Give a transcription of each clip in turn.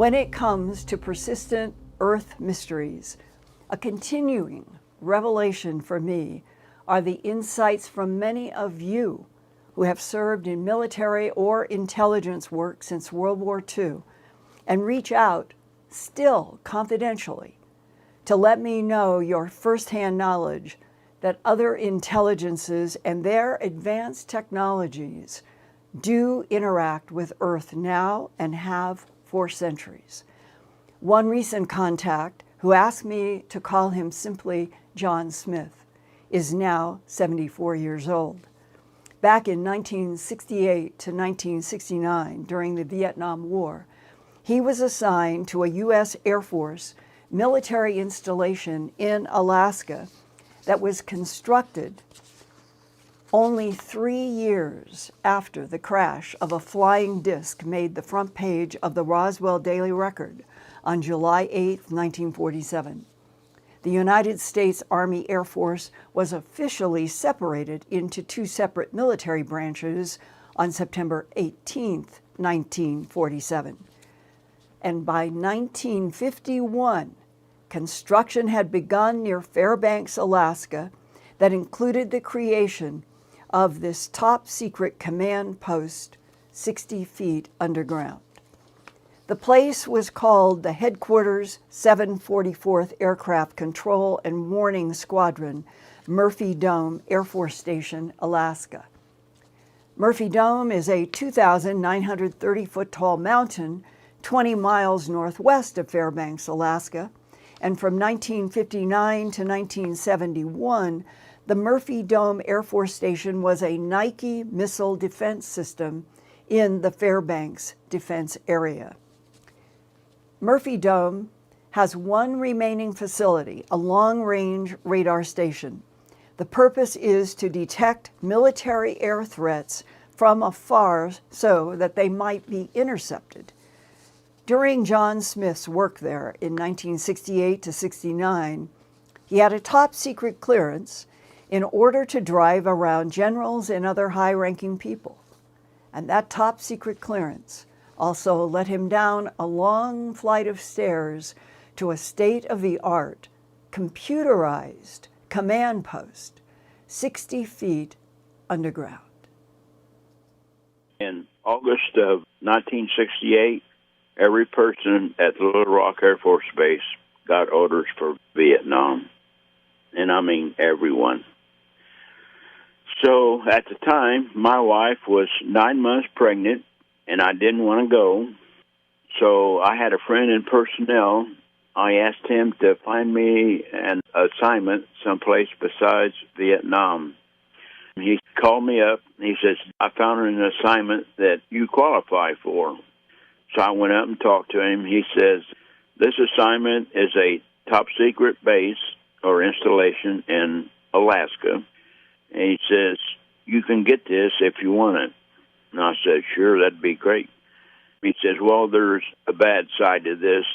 When it comes to persistent Earth mysteries, a continuing revelation for me are the insights from many of you who have served in military or intelligence work since World War II and reach out, still confidentially, to let me know your firsthand knowledge that other intelligences and their advanced technologies do interact with Earth now and have for centuries. One recent contact, who asked me to call him simply John Smith, is now 74 years old. Back in 1968 to 1969, during the Vietnam War, he was assigned to a U.S. Air Force military installation in Alaska that was constructed only 3 years after the crash of a flying disc made the front page of the Roswell Daily Record on July 8, 1947. The United States Army Air Force was officially separated into two separate military branches on September 18, 1947. And by 1951, construction had begun near Fairbanks, Alaska, that included the creation of this top-secret command post 60 feet underground. The place was called the Headquarters 744th Aircraft Control and Warning Squadron, Murphy Dome Air Force Station, Alaska. Murphy Dome is a 2,930-foot-tall mountain 20 miles northwest of Fairbanks, Alaska, and from 1959 to 1971, the Murphy Dome Air Force Station was a Nike missile defense system in the Fairbanks defense area. Murphy Dome has one remaining facility, a long-range radar station. The purpose is to detect military air threats from afar so that they might be intercepted. During John Smith's work there in 1968 to 69, he had a top-secret clearance in order to drive around generals and other high-ranking people. And that top-secret clearance also led him down a long flight of stairs to a state-of-the-art, computerized command post 60 feet underground. In August of 1968, every person at the Little Rock Air Force Base got orders for Vietnam. And I mean everyone. So at the time, my wife was 9 months pregnant, and I didn't want to go. So I had a friend in personnel. I asked him to find me an assignment someplace besides Vietnam. He called me up, and he says, I found an assignment that you qualify for. So I went up and talked to him. He says, this assignment is a top-secret base or installation in Alaska. And he says, you can get this if you want it. And I said, sure, that'd be great. He says, well, there's a bad side to this.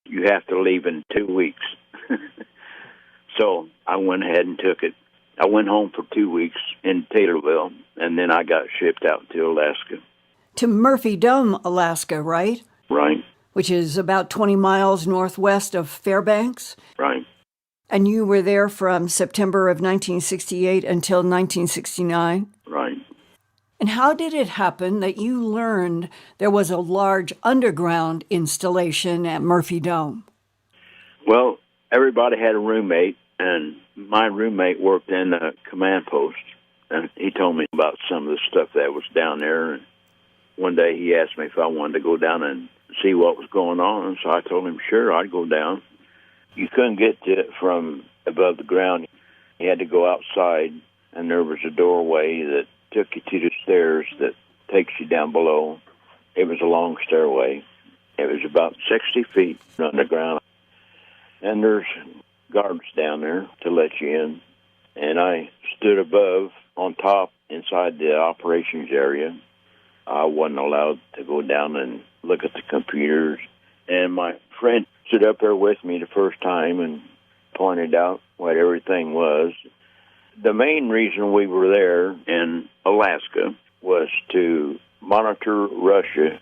You have to leave in 2 weeks. So I went ahead and took it. I went home for 2 weeks in Taylorville, and then I got shipped out to Alaska. To Murphy Dome, Alaska, right? Right. Which is about 20 miles northwest of Fairbanks? Right. And you were there from September of 1968 until 1969? Right. And how did it happen that you learned there was a large underground installation at Murphy Dome? Well, everybody had a roommate, and my roommate worked in a command post, and he told me about some of the stuff that was down there. And one day he asked me if I wanted to go down and see what was going on, and so I told him, sure, I'd go down. You couldn't get to it from above the ground. You had to go outside, and there was a doorway that took you to the stairs that takes you down below. It was a long stairway. It was about 60 feet underground. And there's guards down there to let you in. And I stood above, on top, inside the operations area. I wasn't allowed to go down and look at the computers. And my friend stood up there with me the first time and pointed out what everything was. The main reason we were there in Alaska was to monitor Russia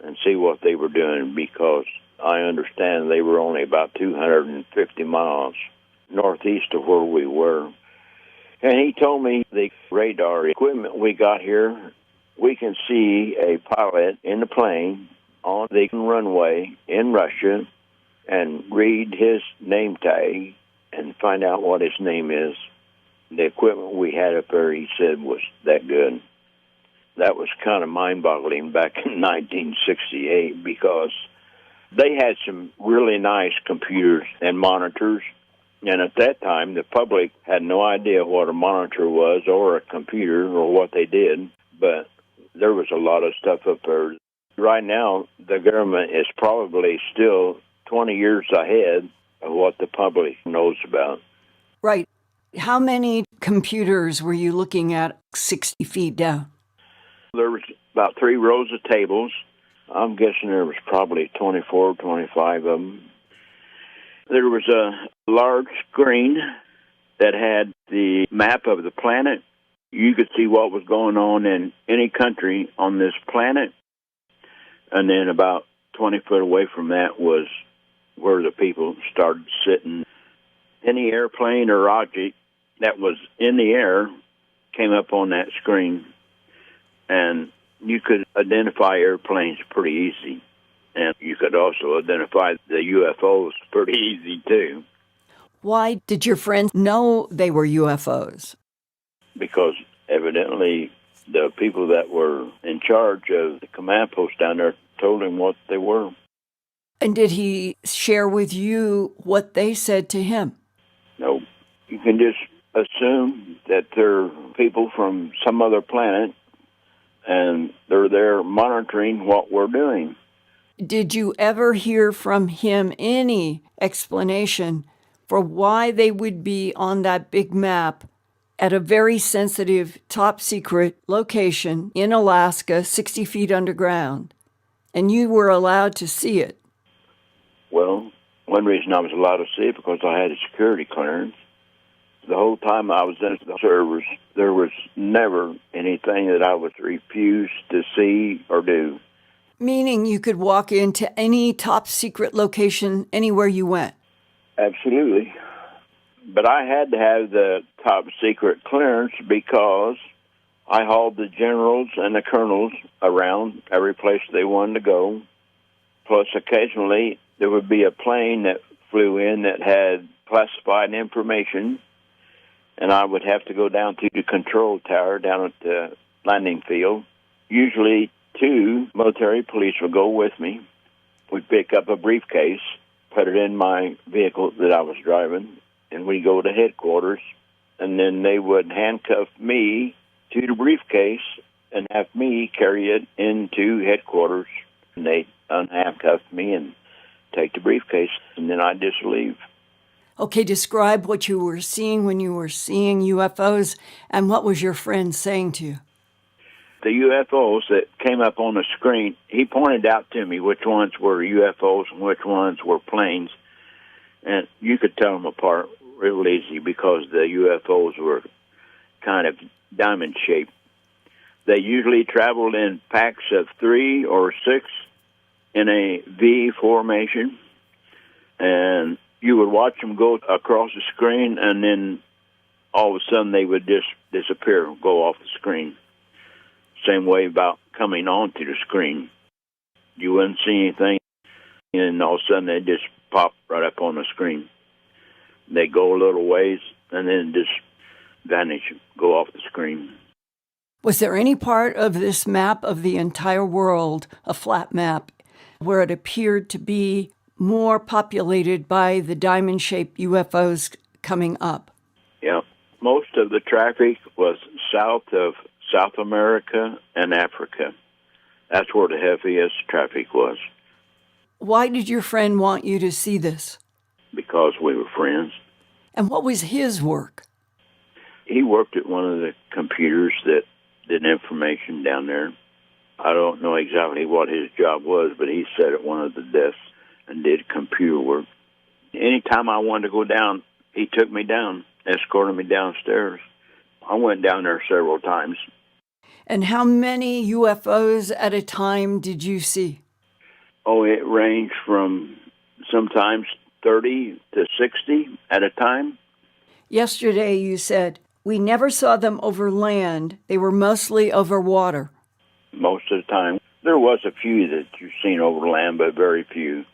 and see what they were doing, because I understand they were only about 250 miles northeast of where we were. And he told me the radar equipment we got here, we can see a pilot in the plane on the runway in Russia and read his name tag and find out what his name is. The equipment we had up there, he said, was that good. That was kind of mind-boggling back in 1968, because they had some really nice computers and monitors. And at that time, the public had no idea what a monitor was or a computer or what they did, but there was a lot of stuff up there. Right now, the government is probably still 20 years ahead of what the public knows about. Right. How many computers were you looking at 60 feet down? There was about 3 rows of tables. I'm guessing there was probably 24, 25 of them. There was a large screen that had the map of the planet. You could see what was going on in any country on this planet. And then about 20 foot away from that was where the people started sitting. Any airplane or object that was in the air came up on that screen. And you could identify airplanes pretty easy. And you could also identify the UFOs pretty easy, too. Why did your friends know they were UFOs? Because evidently the people that were in charge of the command post down there told him what they were. And did he share with you what they said to him? No, you can just assume that they're people from some other planet, and they're there monitoring what we're doing. Did you ever hear from him any explanation for why they would be on that big map at a very sensitive, top-secret location in Alaska, 60 feet underground, and you were allowed to see it? Well, one reason I was allowed to see it because I had a security clearance. The whole time I was in the service, there was never anything that I was refused to see or do. Meaning you could walk into any top-secret location anywhere you went? Absolutely. But I had to have the top-secret clearance because I hauled the generals and the colonels around every place they wanted to go. Plus, occasionally, there would be a plane that flew in that had classified information, and I would have to go down to the control tower down at the landing field. Usually 2 military police would go with me. We'd pick up a briefcase, put it in my vehicle that I was driving, and we'd go to headquarters, and then they would handcuff me to the briefcase and have me carry it into headquarters. And they'd unhandcuff me and take the briefcase, and then I'd just leave. Okay, describe what you were seeing when you were seeing UFOs, and what was your friend saying to you? The UFOs that came up on the screen, he pointed out to me which ones were UFOs and which ones were planes. And you could tell them apart real easy because the UFOs were kind of diamond-shaped. They usually traveled in packs of 3 or 6 in a V formation. And you would watch them go across the screen, and then all of a sudden they would just disappear, go off the screen. Same way about coming onto the screen. You wouldn't see anything, and all of a sudden they just pop right up on the screen. They go a little ways, and then just vanish, go off the screen. Was there any part of this map of the entire world, a flat map, where it appeared to be more populated by the diamond-shaped UFOs coming up? Yeah. Most of the traffic was south of South America and Africa. That's where the heaviest traffic was. Why did your friend want you to see this? Because we were friends. And what was his work? He worked at one of the computers that did information down there. I don't know exactly what his job was, but he sat at one of the desks and did computer work. Anytime I wanted to go down, he took me down, escorted me downstairs. I went down there several times. And how many UFOs at a time did you see? Oh, it ranged from sometimes 30 to 60 at a time. Yesterday you said, we never saw them over land. They were mostly over water. Most of the time. There was a few that you've seen over land, but very few.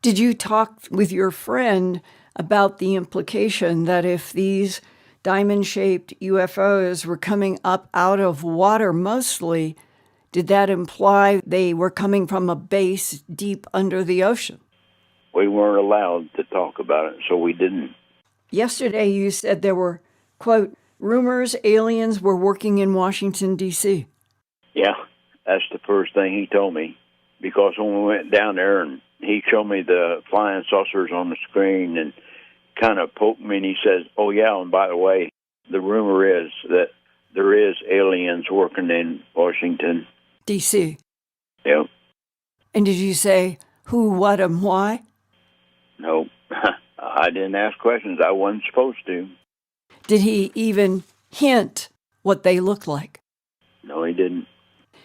Did you talk with your friend about the implication that if these diamond-shaped UFOs were coming up out of water mostly, did that imply they were coming from a base deep under the ocean? We weren't allowed to talk about it, so we didn't. Yesterday you said there were, quote, rumors aliens were working in Washington, D.C. Yeah, that's the first thing he told me. Because when we went down there and he showed me the flying saucers on the screen and kind of poked me and he says, oh, yeah, and by the way, the rumor is that there is aliens working in Washington. D.C. Yep. And did you say who, what, and why? No, I didn't ask questions. I wasn't supposed to. Did he even hint what they looked like? No, he didn't.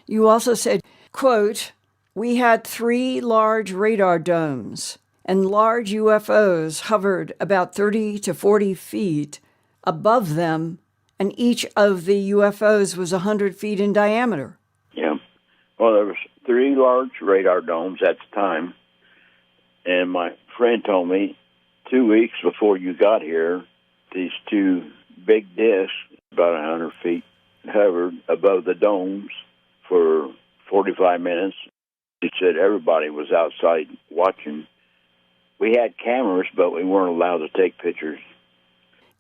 You also said, quote, we had 3 large radar domes, and large UFOs hovered about 30 to 40 feet above them, and each of the UFOs was 100 feet in diameter. Yeah. Well, there was 3 large radar domes at the time, and my friend told me 2 weeks before you got here, these 2 big discs, about 100 feet, hovered above the domes for 45 minutes. He said everybody was outside watching. We had cameras, but we weren't allowed to take pictures.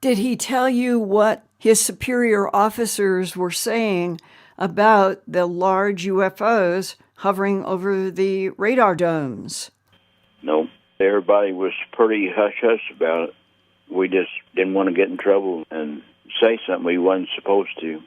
Did he tell you what his superior officers were saying about the large UFOs hovering over the radar domes? No, everybody was pretty hush-hush about it. We just didn't want to get in trouble and say something we wasn't supposed to.